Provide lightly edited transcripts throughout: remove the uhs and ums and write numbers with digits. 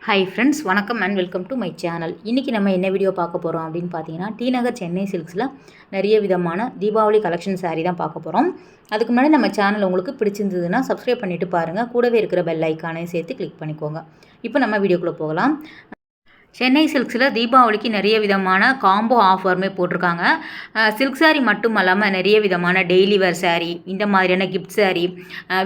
Hi friends, வணக்கம் and welcome to my channel. இன்றைக்கி நம்ம என்ன வீடியோ பார்க்க போகிறோம் அப்படின்னு பார்த்தீங்கன்னா, டி நகர் சென்னை சில்க்ஸில் நிறைய விதமான தீபாவளி கலெக்ஷன் சாரீ தான் பார்க்க போகிறோம். அதுக்கு முன்னாடி நம்ம சேனல் உங்களுக்கு பிடிச்சிருந்ததுன்னா சப்ஸ்கிரைப் பண்ணிவிட்டு பாருங்கள். கூடவே இருக்கிற பெல் ஐக்கானையும் சேர்த்து கிளிக் பண்ணிக்கோங்க. இப்போ நம்ம வீடியோக்குள்ளே போகலாம். சென்னை சில்க்ஸில் தீபாவளிக்கு நிறைய விதமான காம்போ ஆஃபருமே போட்டிருக்காங்க. சில்க் சாரீ மட்டும் இல்லாமல் நிறைய விதமான டெய்லி வேர் சாரீ, இந்த மாதிரியான கிஃப்ட் சாரீ,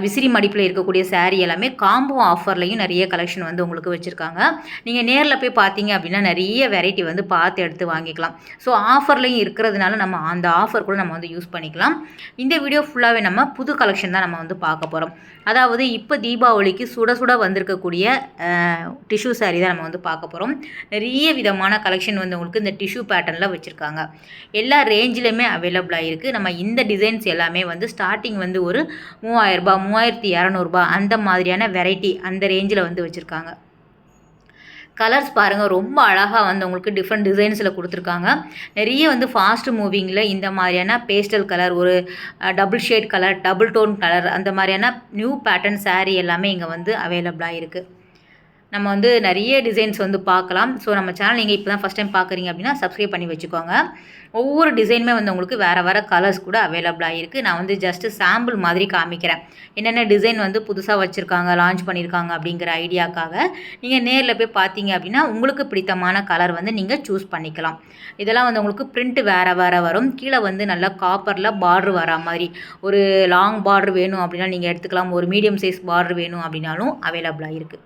விசிறி மடிப்பில் இருக்கக்கூடிய சாரீ எல்லாமே காம்போ ஆஃபர்லையும் நிறைய கலெக்ஷன் வந்து உங்களுக்கு வச்சுருக்காங்க. நீங்கள் நேரில் போய் பார்த்தீங்க அப்படின்னா நிறைய வெரைட்டி வந்து பார்த்து எடுத்து வாங்கிக்கலாம். ஸோ ஆஃபர்லையும் இருக்கிறதுனால நம்ம அந்த ஆஃபர் கூட நம்ம வந்து யூஸ் பண்ணிக்கலாம். இந்த வீடியோ ஃபுல்லாகவே நம்ம புது கலெக்ஷன் தான் நம்ம வந்து பார்க்க போகிறோம். அதாவது இப்போ தீபாவளிக்கு சுட சுட வந்திருக்கக்கூடிய டிஷ்யூ சாரீ தான் நம்ம வந்து பார்க்க போகிறோம். நிறைய விதமான கலெக்ஷன் வந்து உங்களுக்கு இந்த டிஷ்யூ பேட்டர்னில் வச்சுருக்காங்க. எல்லா ரேஞ்சிலுமே அவைலபிளாக இருக்குது. நம்ம இந்த டிசைன்ஸ் எல்லாமே வந்து ஸ்டார்டிங் வந்து ஒரு 3000 ரூபாய், 3200 அந்த மாதிரியான வெரைட்டி அந்த ரேஞ்சில் வந்து வச்சுருக்காங்க. கலர்ஸ் பாருங்கள், ரொம்ப அழகாக வந்து உங்களுக்கு டிஃப்ரெண்ட் டிசைன்ஸில் கொடுத்துருக்காங்க. நிறைய வந்து ஃபாஸ்ட் மூவிங்கில் இந்த மாதிரியான பேஸ்டல் கலர், ஒரு double shade colour, double tone colour, அந்த மாதிரியான நியூ பேட்டர்ன் சாரீ எல்லாமே இங்கே வந்து அவைலபிளாக இருக்குது. நம்ம வந்து நிறைய டிசைன்ஸ் வந்து பார்க்கலாம். ஸோ நம்ம சேனல் நீங்கள் இப்போ தான் ஃபஸ்ட் டைம் பார்க்குறீங்க அப்படின்னா சப்ஸ்கிரைப் பண்ணி வச்சுக்கோங்க. ஒவ்வொரு டிசைனுமே வந்து உங்களுக்கு வேறு வேறு கலர்ஸ் கூட அவைலபிளாக இருக்குது. நான் வந்து ஜஸ்ட்டு சாம்பிள் மாதிரி காமிக்கிறேன். என்னென்ன டிசைன் வந்து புதுசாக வச்சுருக்காங்க, லான்ச் பண்ணியிருக்காங்க அப்படிங்கிற ஐடியாக்காக. நீங்கள் நேரில் போய் பார்த்தீங்க அப்படின்னா உங்களுக்கு பிடித்தமான கலர் வந்து நீங்கள் சூஸ் பண்ணிக்கலாம். இதெல்லாம் வந்து உங்களுக்கு பிரிண்ட் வேறு வேறு வரும். கீழே வந்து நல்லா காப்பரில் பார்ட்ரு வரா மாதிரி ஒரு லாங் பார்ட்ரு வேணும் அப்படின்னா நீங்கள் எடுத்துக்கலாம். ஒரு மீடியம் சைஸ் பார்ட்ரு வேணும் அப்படின்னாலும் அவைலபிளாக இருக்குது.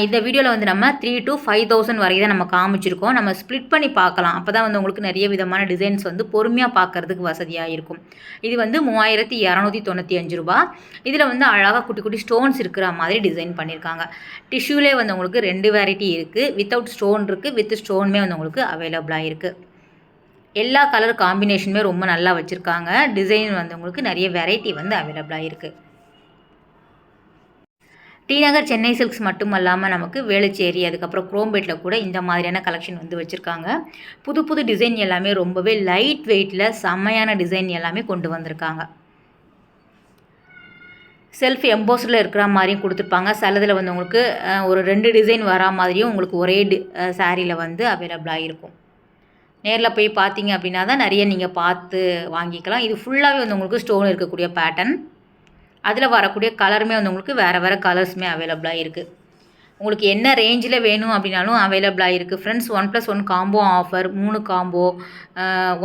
இந்த வீடியோவில் வந்து நம்ம 3,000 to 5,000 வரை தான் நம்ம காமிச்சிருக்கோம். நம்ம ஸ்ப்ளிட் பண்ணி பார்க்கலாம். அப்போ தான் வந்து உங்களுக்கு நிறைய விதமான டிசைன்ஸ் வந்து பொறுமையாக பார்க்குறதுக்கு வசதியாக இருக்கும். இது வந்து 3,295 ரூபா. இதில் வந்து அழகாக குட்டி குட்டி ஸ்டோன்ஸ் இருக்கிற மாதிரி டிசைன் பண்ணியிருக்காங்க. டிஷ்யூலே வந்து உங்களுக்கு 2 வெரைட்டி இருக்குது. வித்தவுட் ஸ்டோன் இருக்குது, வித் ஸ்டோனுமே வந்து உங்களுக்கு அவைலபிளாக இருக்குது. எல்லா கலர் காம்பினேஷனுமே ரொம்ப நல்லா வச்சுருக்காங்க. டிசைன் வந்து உங்களுக்கு நிறைய வெரைட்டி வந்து அவைலபிளாக இருக்குது. டி நகர் சென்னை சில்க்ஸ் மட்டும் இல்லாமல் நமக்கு வேளச்சேரி, அதுக்கப்புறம் குரோம்பேட்டில் கூட இந்த மாதிரியான கலெக்ஷன் வந்து வச்சுருக்காங்க. புது புது டிசைன் எல்லாமே ரொம்பவே லைட் வெயிட்டில் செம்மையான டிசைன் எல்லாமே கொண்டு வந்திருக்காங்க. செல்ஃப் எம்போஸ்டில் இருக்கிற மாதிரியும் கொடுத்துருப்பாங்க. சிலதில் வந்து உங்களுக்கு ஒரு 2 டிசைன் வரா மாதிரியும் உங்களுக்கு ஒரே சாரியில் வந்து அவைலபிளாக இருக்கும். நேரில் போய் பார்த்தீங்க அப்படின்னா தான் நிறைய நீங்கள் பார்த்து வாங்கிக்கலாம். இது ஃபுல்லாகவே வந்து உங்களுக்கு ஸ்டோன் இருக்கக்கூடிய பேட்டர்ன். அதில் வரக்கூடிய கலருமே வந்து உங்களுக்கு வேறு வேறு கலர்ஸுமே அவைலபிளாக இருக்குது. உங்களுக்கு என்ன ரேஞ்சில் வேணும் அப்படின்னாலும் அவைலபிளாக இருக்குது. Friends, 1+1 combo offer, 3 combo,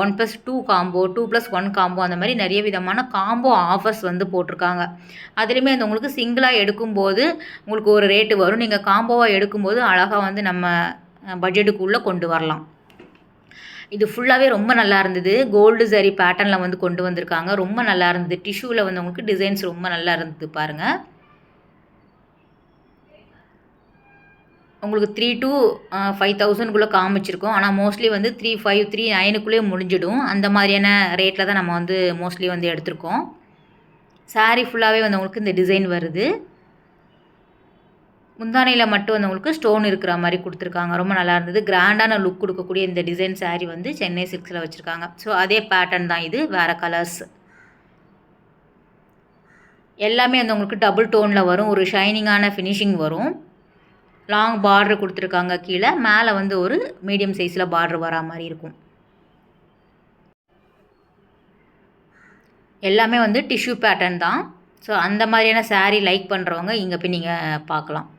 1+2 combo, 2+1 combo, அந்த மாதிரி நிறைய விதமான காம்போ ஆஃபர்ஸ் வந்து போட்டிருக்காங்க. அதுலேயுமே வந்து உங்களுக்கு சிங்கிளாக எடுக்கும்போது உங்களுக்கு ஒரு ரேட்டு வரும். நீங்கள் காம்போவாக எடுக்கும்போது அழகாக வந்து நம்ம பட்ஜெட்டுக்குள்ளே கொண்டு வரலாம். இது ஃபுல்லாகவே ரொம்ப நல்லா இருந்தது. கோல்டு சரி பேட்டர்னில் வந்து கொண்டு வந்திருக்காங்க. ரொம்ப நல்லா இருந்தது. டிஷ்யூவில் வந்து உங்களுக்கு டிசைன்ஸ் ரொம்ப நல்லா இருந்தது பாருங்கள். உங்களுக்கு 3,000 to 5,000 காமிச்சிருக்கோம். ஆனால் மோஸ்ட்லி வந்து 3,500, 3,900 முடிஞ்சிடும். அந்த மாதிரியான ரேட்டில் தான் நம்ம வந்து மோஸ்ட்லி வந்து எடுத்திருக்கோம். சாரீ ஃபுல்லாகவே வந்து உங்களுக்கு இந்த டிசைன் வருது. முந்தானையில் மட்டும் வந்து உங்களுக்கு ஸ்டோன் இருக்கிற மாதிரி கொடுத்துருக்காங்க. ரொம்ப நல்லா இருந்தது. கிராண்டான லுக் கொடுக்கக்கூடிய இந்த டிசைன் சாரீ வந்து சென்னை சில்க்ஸில் வச்சுருக்காங்க. ஸோ அதே பேட்டர்ன் தான் இது, வேறு கலர்ஸ். எல்லாமே வந்து உங்களுக்கு டபுள் டோனில் வரும். ஒரு ஷைனிங்கான ஃபினிஷிங் வரும். லாங் பார்டர் கொடுத்துருக்காங்க. கீழே மேலே வந்து ஒரு மீடியம் சைஸில் பார்டர் வரா மாதிரி இருக்கும். எல்லாமே வந்து டிஷ்யூ பேட்டர்ன் தான். ஸோ அந்த மாதிரியான சாரீ லைக் பண்ணுறவங்க இங்கே போய் நீங்கள் பார்க்கலாம்.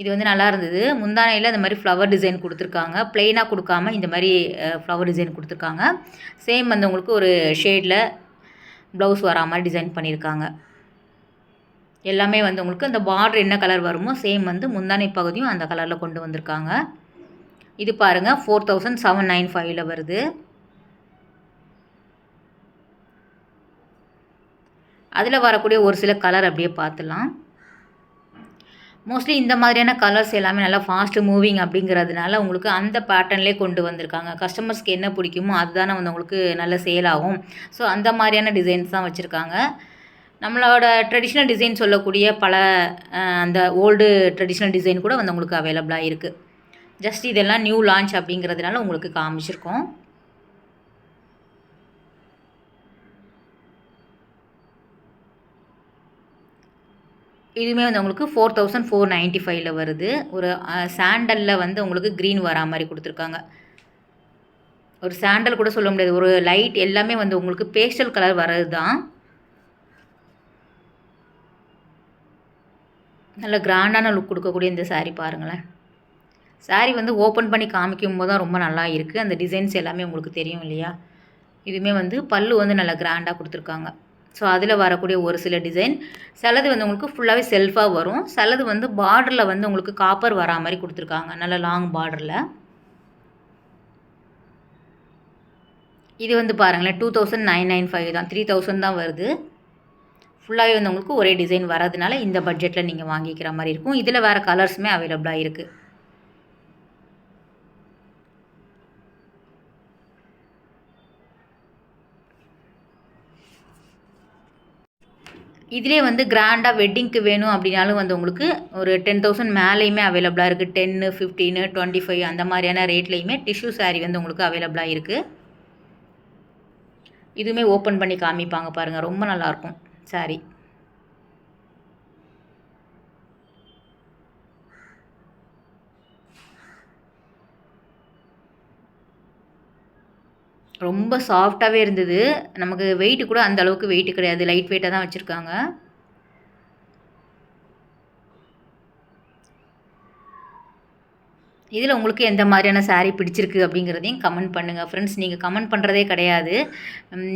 இது வந்து நல்லா இருந்தது. முந்தானையில் இந்த மாதிரி ஃப்ளவர் டிசைன் கொடுத்துருக்காங்க. ப்ளெயினாக கொடுக்காம இந்த மாதிரி ஃப்ளவர் டிசைன் கொடுத்துருக்காங்க. சேம் வந்து உங்களுக்கு ஒரு ஷேடில் ப்ளவுஸ் வரா மாதிரி டிசைன் பண்ணியிருக்காங்க. எல்லாமே வந்து உங்களுக்கு அந்த பார்டர் என்ன கலர் வருமோ சேம் வந்து முந்தானை பகுதியும் அந்த கலரில் கொண்டு வந்திருக்காங்க. இது பாருங்கள், 4,795 வருது. அதில் வரக்கூடிய ஒரு சில கலர் அப்படியே பார்த்துலாம். மோஸ்ட்லி இந்த மாதிரியான கலர்ஸ் எல்லாமே நல்லா ஃபாஸ்ட்டு மூவிங் அப்படிங்கிறதுனால உங்களுக்கு அந்த பேட்டர்ன்லேயே கொண்டு வந்திருக்காங்க. கஸ்டமர்ஸ்க்கு என்ன பிடிக்குமோ அதுதானே வந்து உங்களுக்கு நல்ல சேல் ஆகும். ஸோ அந்த மாதிரியான டிசைன்ஸ் தான் வச்சுருக்காங்க. நம்மளோட ட்ரெடிஷ்னல் டிசைன் சொல்லக்கூடிய பல அந்த ஓல்டு ட்ரெடிஷ்னல் டிசைன் கூட வந்து உங்களுக்கு அவைலபிளாக இருக்குது. ஜஸ்ட் இதெல்லாம் நியூ லான்ச் அப்படிங்கிறதுனால உங்களுக்கு காமிச்சிருக்கோம். இதுவுமே வந்து உங்களுக்கு 4495 வருது. ஒரு சாண்டலில் வந்து உங்களுக்கு க்ரீன் வரா மாதிரி கொடுத்துருக்காங்க. ஒரு சாண்டல் கூட சொல்ல முடியாது, ஒரு லைட் எல்லாமே வந்து உங்களுக்கு பேஸ்டல் கலர் வர்றது தான். நல்ல கிராண்டான லுக் கொடுக்கக்கூடிய இந்த சாரீ பாருங்களேன். சாரீ வந்து ஓப்பன் பண்ணி காமிக்கும் போது தான் ரொம்ப நல்லா இருக்குது. அந்த டிசைன்ஸ் எல்லாமே உங்களுக்கு தெரியும் இல்லையா. இதுவுமே வந்து பல்லு வந்து நல்லா கிராண்டாக கொடுத்துருக்காங்க. ஸோ அதில் வரக்கூடிய ஒரு சில டிசைன், சிலது வந்து உங்களுக்கு ஃபுல்லாகவே செல்ஃபாக வரும், சிலது வந்து பார்டரில் வந்து உங்களுக்கு காப்பர் வரா மாதிரி கொடுத்துருக்காங்க, நல்ல லாங் பார்டரில். இது வந்து பாருங்களேன் 2995 தான், 3000 தான் வருது. ஃபுல்லாகவே வந்து உங்களுக்கு ஒரே டிசைன் வரதுனால இந்த பட்ஜெட்டில் நீங்கள் வாங்கிக்கிற மாதிரி இருக்கும். இதில் வேறு கலர்ஸுமே அவைலபிளாக இருக்குது. இதிலே வந்து கிராண்டாக வெட்டிங்க்கு வேணும் அப்படின்னாலும் வந்து உங்களுக்கு ஒரு 10,000 மேலேயுமே அவைலபிளாக இருக்குது. 10, 15, 25 அந்த மாதிரியான ரேட்லேயுமே டிஷ்யூ சாரீ வந்து உங்களுக்கு அவைலபிளாக இருக்குது. இதுவுமே ஓப்பன் பண்ணி காமிப்பாங்க பாருங்கள், ரொம்ப நல்லாயிருக்கும் சாரீ. ரொம்ப சாஃப்டாகவே இருந்தது. நமக்கு வெயிட் கூட அந்த அளவுக்கு வெயிட் கிடையாது, லைட் வெயிட்டாக தான் வச்சுருக்காங்க. இதில் உங்களுக்கு எந்த மாதிரியான சாரீ பிடிச்சிருக்கு அப்படிங்கிறதையும் கமெண்ட் பண்ணுங்கள் ஃப்ரெண்ட்ஸ். நீங்கள் கமெண்ட் பண்ணுறதே கிடையாது,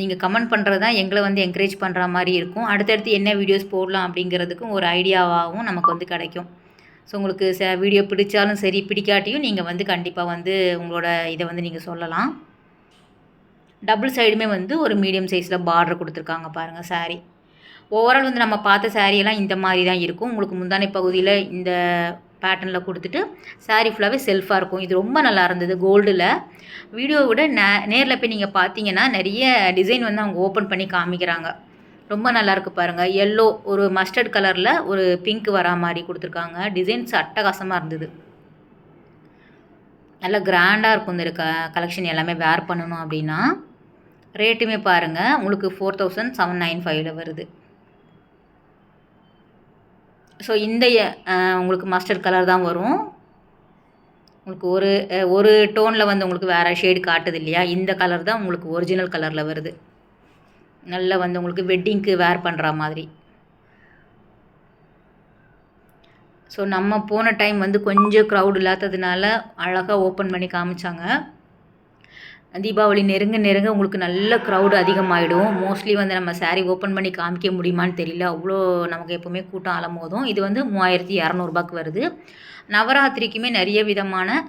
நீங்கள் கமெண்ட் பண்ணுறது தான் எங்களை வந்து என்கரேஜ் பண்ணுற மாதிரி இருக்கும். அடுத்தடுத்து என்ன வீடியோஸ் போடலாம் அப்படிங்கிறதுக்கும் ஒரு ஐடியாவாகவும் நமக்கு வந்து கிடைக்கும். ஸோ உங்களுக்கு வீடியோ பிடிச்சாலும் சரி, பிடிக்காட்டியும் நீங்கள் வந்து கண்டிப்பாக வந்து உங்களோட இதை வந்து நீங்கள் சொல்லலாம். டபுள் சைடுமே வந்து ஒரு மீடியம் சைஸில் பார்டர் கொடுத்துருக்காங்க பாருங்கள் சாரீ. ஓவரால் வந்து நம்ம பார்த்த சாரியெல்லாம் இந்த மாதிரி தான் இருக்கும். உங்களுக்கு முந்தானை பகுதியில் இந்த பேட்டர்னில் கொடுத்துட்டு சாரீ ஃபுல்லாகவே செல்ஃபாக இருக்கும். இது ரொம்ப நல்லா இருந்தது கோல்டில். வீடியோவை விட நேரில் போய் நீங்கள் பார்த்தீங்கன்னா நிறைய டிசைன் வந்து அவங்க ஓப்பன் பண்ணி காமிக்கிறாங்க. ரொம்ப நல்லாயிருக்கு பாருங்கள். எல்லோ, ஒரு மஸ்டர்ட் கலரில் ஒரு பிங்க் வரா மாதிரி கொடுத்துருக்காங்க. டிசைன்ஸ் அட்டகாசமாக இருந்தது. நல்லா கிராண்டாக இருக்கும் இந்த கலெக்ஷன் எல்லாமே வேர் பண்ணணும் அப்படின்னா. ரேட்டுமே பாருங்கள் உங்களுக்கு 4795 வருது. ஸோ இந்த உங்களுக்கு மஸ்டர்ட் கலர் தான் வரும். உங்களுக்கு ஒரு டோனில் வந்து உங்களுக்கு வேறு ஷேடு காட்டுது இல்லையா, இந்த கலர் தான் உங்களுக்கு ஒரிஜினல் கலரில் வருது. நல்லா வந்து உங்களுக்கு வெட்டிங்க்கு வேர் பண்ணுற மாதிரி. ஸோ நம்ம போன டைம் வந்து கொஞ்சம் க்ரௌட் இல்லாததுனால அழகாக ஓப்பன் பண்ணி காமிச்சாங்க. தீபாவளி நெருங்க உங்களுக்கு நல்ல க்ரௌடு அதிகமாகிடும். மோஸ்ட்லி வந்து நம்ம சாரீ ஓப்பன் பண்ணி காமிக்க முடியுமான்னு தெரியல, அவ்வளோ நமக்கு எப்போவுமே கூட்டம் அலமோதும். இது வந்து 3200 வருது. நவராத்திரிக்குமே நிறைய விதமான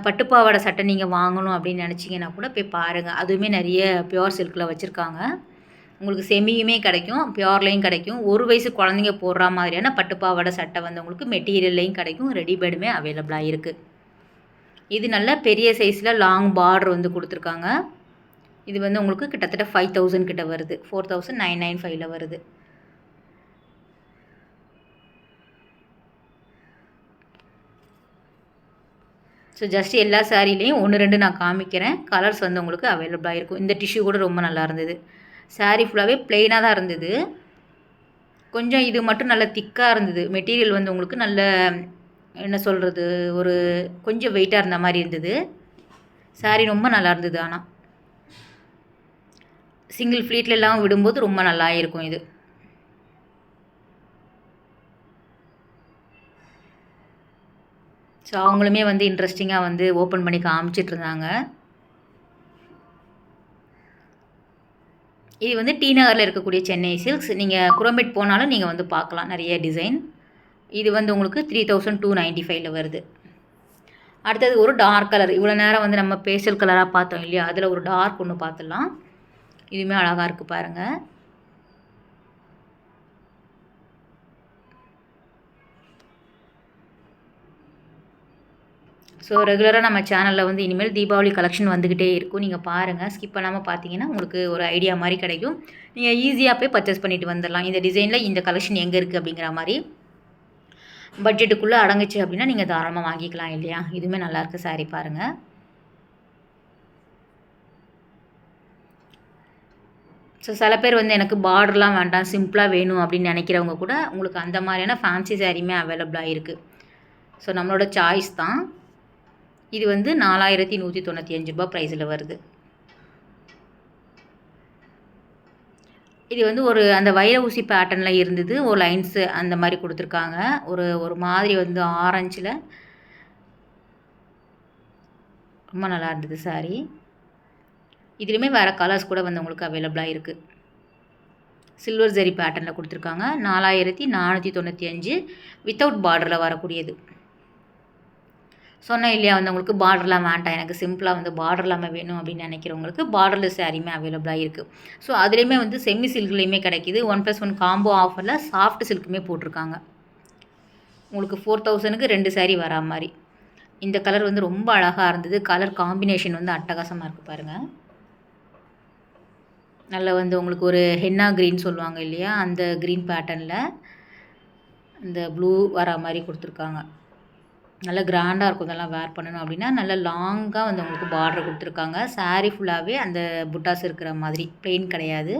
பட்டுப்பாவாடை சட்டை நீங்கள் வாங்கணும் அப்படின்னு நினச்சிங்கன்னா கூட போய் பாருங்கள். அதுவுமே நிறைய பியோர் சில்கில் வச்சுருக்காங்க. உங்களுக்கு செமியுமே கிடைக்கும், பியோர்லேயும் கிடைக்கும். 1 வயசு குழந்தைங்க போடுற மாதிரியான பட்டுப்பாவாடை சட்டை வந்து உங்களுக்கு மெட்டீரியல்லையும் கிடைக்கும், ரெடிமேடுமே அவைலபிளாக இருக்குது. இது நல்ல பெரிய சைஸில் லாங் பார்டர் வந்து கொடுத்துருக்காங்க. இது வந்து உங்களுக்கு கிட்டத்தட்ட 5000 கிட்ட வருது, 4995 வருது. ஸோ ஜஸ்ட் எல்லா சாரீலையும் 1, 2 நான் காமிக்கிறேன். கலர்ஸ் வந்து உங்களுக்கு அவைலபிளாக இருக்கும். இந்த டிஷ்யூ கூட ரொம்ப நல்லா இருந்தது. சாரீ ஃபுல்லாகவே ப்ளெயினாக தான் இருந்தது. கொஞ்சம் இது மட்டும் நல்லா திக்காக இருந்தது. மெட்டீரியல் வந்து உங்களுக்கு நல்ல என்ன சொல்கிறது, ஒரு கொஞ்சம் வெயிட்டாக இருந்த மாதிரி இருந்தது. சாரீ ரொம்ப நல்லா இருந்தது. ஆனால் சிங்கிள் ஃப்ளீட்லலாம் விடும்போது ரொம்ப நல்லா இருக்கும் இது. ஸோ அவங்களுமே வந்து இன்ட்ரெஸ்டிங்காக வந்து ஓப்பன் பண்ணி காமிச்சிட்டு இருந்தாங்க. இது வந்து டி நகரில் இருக்கக்கூடிய சென்னை சில்க்ஸ். நீங்கள் குரோம்பேட் போனாலும் நீங்கள் வந்து பார்க்கலாம் நிறைய டிசைன். இது வந்து உங்களுக்கு 3295 வருது. அடுத்தது ஒரு டார்க் கலர். இவ்வளோ நேரம் வந்து நம்ம பேஸ்டல் கலராக பார்த்தோம் இல்லையா, அதில் ஒரு டார்க் ஒன்று பார்த்துடலாம். இதுவுமே அழகாக இருக்குது பாருங்கள். ஸோ ரெகுலராக நம்ம சேனலில் வந்து இனிமேல் தீபாவளி கலெக்ஷன் வந்துக்கிட்டே இருக்கும். நீங்கள் பாருங்கள், ஸ்கிப் பண்ணாமல் பார்த்தீங்கன்னா உங்களுக்கு ஒரு ஐடியா மாதிரி கிடைக்கும். நீங்கள் ஈஸியாக போய் பர்ச்சேஸ் பண்ணிவிட்டு வந்துடலாம். இந்த டிசைனில் இந்த கலெக்ஷன் எங்கே இருக்குது அப்படிங்கிற மாதிரி பட்ஜெட்டுக்குள்ளே அடங்குச்சு அப்படின்னா நீங்கள் தாராளமாக வாங்கிக்கலாம் இல்லையா. இதுவுமே நல்லாயிருக்கு சாரீ பாருங்கள். ஸோ சில பேர் வந்து எனக்கு பார்டர்லாம் வேண்டாம், சிம்பிளாக வேணும் அப்படின்னு நினைக்கிறவங்க கூட உங்களுக்கு அந்த மாதிரியான ஃபேன்சி சாரியுமே அவைலபிளாக இருக்குது. ஸோ நம்மளோட சாய்ஸ் தான். இது வந்து 4195 ரூபா ப்ரைஸில் வருது. இது வந்து ஒரு அந்த வைர ஊசி பேட்டர்னில் இருந்தது. ஒரு லைன்ஸு அந்த மாதிரி கொடுத்துருக்காங்க. ஒரு மாதிரி வந்து ஆரஞ்சில் ரொம்ப நல்லா இருந்தது சாரீ. இதுலேயுமே வேறு கலர்ஸ் கூட வந்து உங்களுக்கு அவைலபிளாக இருக்குது. சில்வர் ஜரி பேட்டர்னில் கொடுத்துருக்காங்க. 4495 வித்தவுட் பார்டரில் வரக்கூடியது. சொன்னேன் இல்லையா, வந்து உங்களுக்கு பார்டர்லாம் வேண்டாம், எனக்கு சிம்பிளாக வந்து பார்டர் இல்லாமல் வேணும் அப்படின்னு நினைக்கிறவங்களுக்கு பார்டர்லெஸ் சாரீமே அவைலபிளாக இருக்குது. ஸோ அதுலேயுமே வந்து செமி சில்க்லேயுமே கிடைக்கிது. 1+1 காம்போ ஆஃபரில் சாஃப்ட் சில்க்குமே போட்டிருக்காங்க. உங்களுக்கு 4000க்கு 2 சாரீ வரா மாதிரி. இந்த கலர் வந்து ரொம்ப அழகாக இருந்தது. கலர் காம்பினேஷன் வந்து அட்டகாசமாக இருக்குது பாருங்கள். நல்லா வந்து உங்களுக்கு ஒரு ஹென்னா க்ரீன் சொல்லுவாங்க இல்லையா, அந்த க்ரீன் பேட்டர்னில் இந்த ப்ளூ வரா மாதிரி கொடுத்துருக்காங்க. நல்லா கிராண்டாக இருக்கும். இதெல்லாம் வேர் பண்ணணும் அப்படின்னா நல்லா லாங்காக வந்து உங்களுக்கு பார்டர் கொடுத்துருக்காங்க. சாரீ ஃபுல்லாகவே அந்த புட்டாஸ் இருக்கிற மாதிரி, பிளெயின் கிடையாது.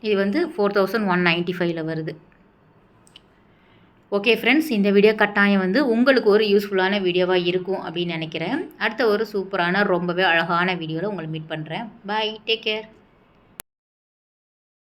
இது வந்து 4195 வருது. ஓகே ஃப்ரெண்ட்ஸ், இந்த வீடியோ கட்டாயம் வந்து உங்களுக்கு ஒரு யூஸ்ஃபுல்லான வீடியோவாக இருக்கும் அப்படின்னு நினைக்கிறேன். அடுத்த ஒரு சூப்பரான ரொம்பவே அழகான வீடியோவில் உங்களை மீட் பண்ணுறேன். பாய், டேக் கேர்.